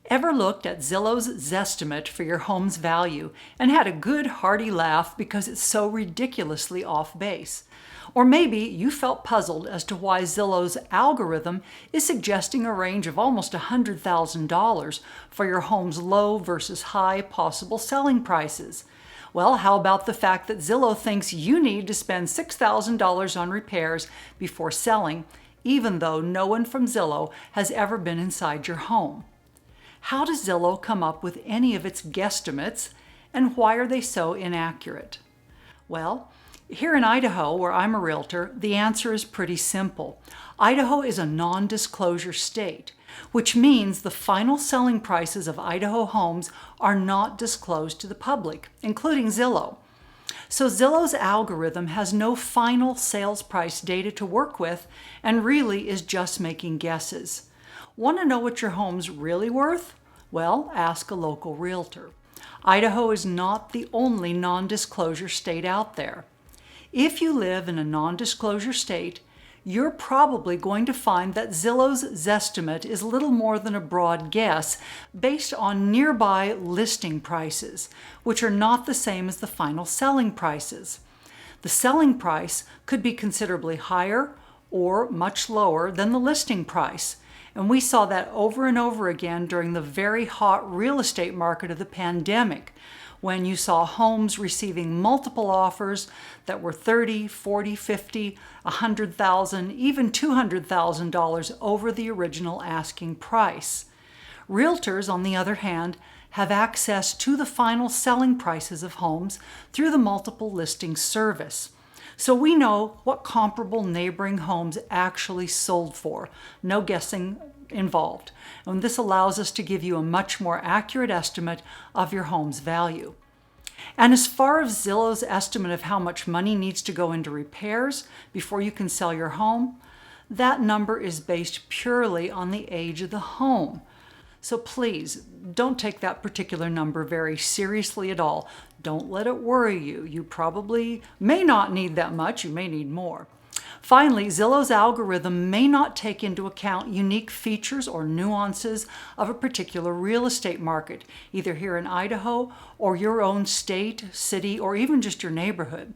Ever looked at Zillow's Zestimate for your home's value and had a good hearty laugh because it's so ridiculously off base? Or maybe you felt puzzled as to why Zillow's algorithm is suggesting a range of almost $100,000 for your home's low versus high possible selling prices. Well, how about the fact that Zillow thinks you need to spend $6,000 on repairs before selling, even though no one from Zillow has ever been inside your home? How does Zillow come up with any of its guesstimates, and why are they so inaccurate? Well, here in Idaho, where I'm a realtor, the answer is pretty simple. Idaho is a non-disclosure state, which means the final selling prices of Idaho homes are not disclosed to the public, including Zillow. So Zillow's algorithm has no final sales price data to work with and really is just making guesses. Want to know what your home's really worth? Well, ask a local realtor. Idaho is not the only non-disclosure state out there. If you live in a non-disclosure state, you're probably going to find that Zillow's Zestimate is little more than a broad guess based on nearby listing prices, which are not the same as the final selling prices. The selling price could be considerably higher or much lower than the listing price. And we saw that over and over again during the very hot real estate market of the pandemic, when you saw homes receiving multiple offers that were $30,000, $40,000, $50,000, $100,000, even $200,000 over the original asking price. Realtors, on the other hand, have access to the final selling prices of homes through the multiple listing service. So we know what comparable neighboring homes actually sold for. No guessing involved. And this allows us to give you a much more accurate estimate of your home's value. And as far as Zillow's estimate of how much money needs to go into repairs before you can sell your home, that number is based purely on the age of the home. So please, don't take that particular number very seriously at all. Don't let it worry you. You probably may not need that much. You may need more. Finally, Zillow's algorithm may not take into account unique features or nuances of a particular real estate market, either here in Idaho or your own state, city, or even just your neighborhood.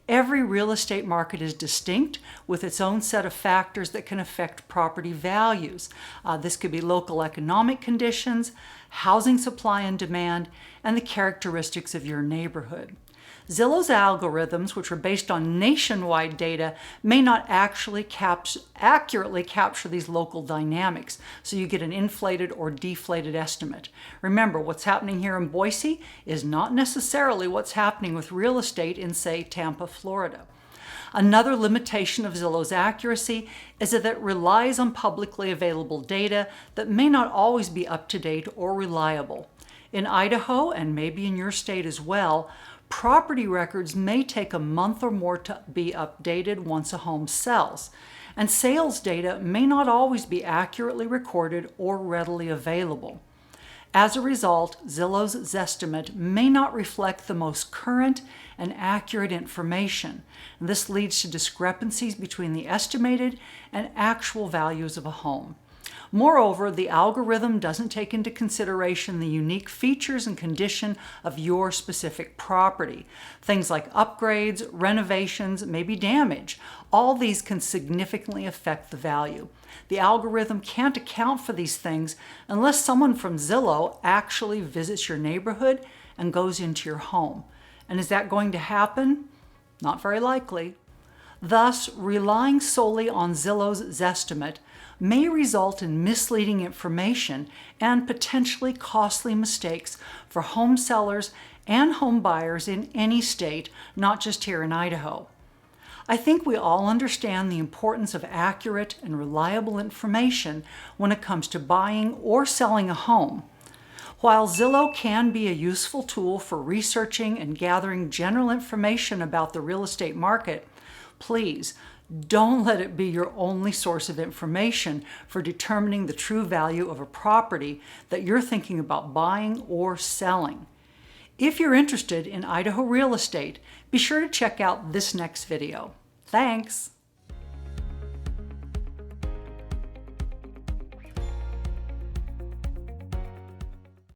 Every real estate market is distinct with its own set of factors that can affect property values. This could be local economic conditions, housing supply and demand, and the characteristics of your neighborhood. Zillow's algorithms, which are based on nationwide data, may not actually accurately capture these local dynamics, so you get an inflated or deflated estimate. Remember, what's happening here in Boise is not necessarily what's happening with real estate in, say, Tampa, Florida. Another limitation of Zillow's accuracy is that it relies on publicly available data that may not always be up to date or reliable. In Idaho, and maybe in your state as well, property records may take a month or more to be updated once a home sells, and sales data may not always be accurately recorded or readily available. As a result, Zillow's Zestimate may not reflect the most current and accurate information, and this leads to discrepancies between the estimated and actual values of a home. Moreover, the algorithm doesn't take into consideration the unique features and condition of your specific property. Things like upgrades, renovations, maybe damage. All these can significantly affect the value. The algorithm can't account for these things unless someone from Zillow actually visits your neighborhood and goes into your home. And is that going to happen? Not very likely. Thus, relying solely on Zillow's Zestimate may result in misleading information and potentially costly mistakes for home sellers and home buyers in any state, not just here in Idaho. I think we all understand the importance of accurate and reliable information when it comes to buying or selling a home. While Zillow can be a useful tool for researching and gathering general information about the real estate market, please don't let it be your only source of information for determining the true value of a property that you're thinking about buying or selling. If you're interested in Idaho real estate, be sure to check out this next video. Thanks!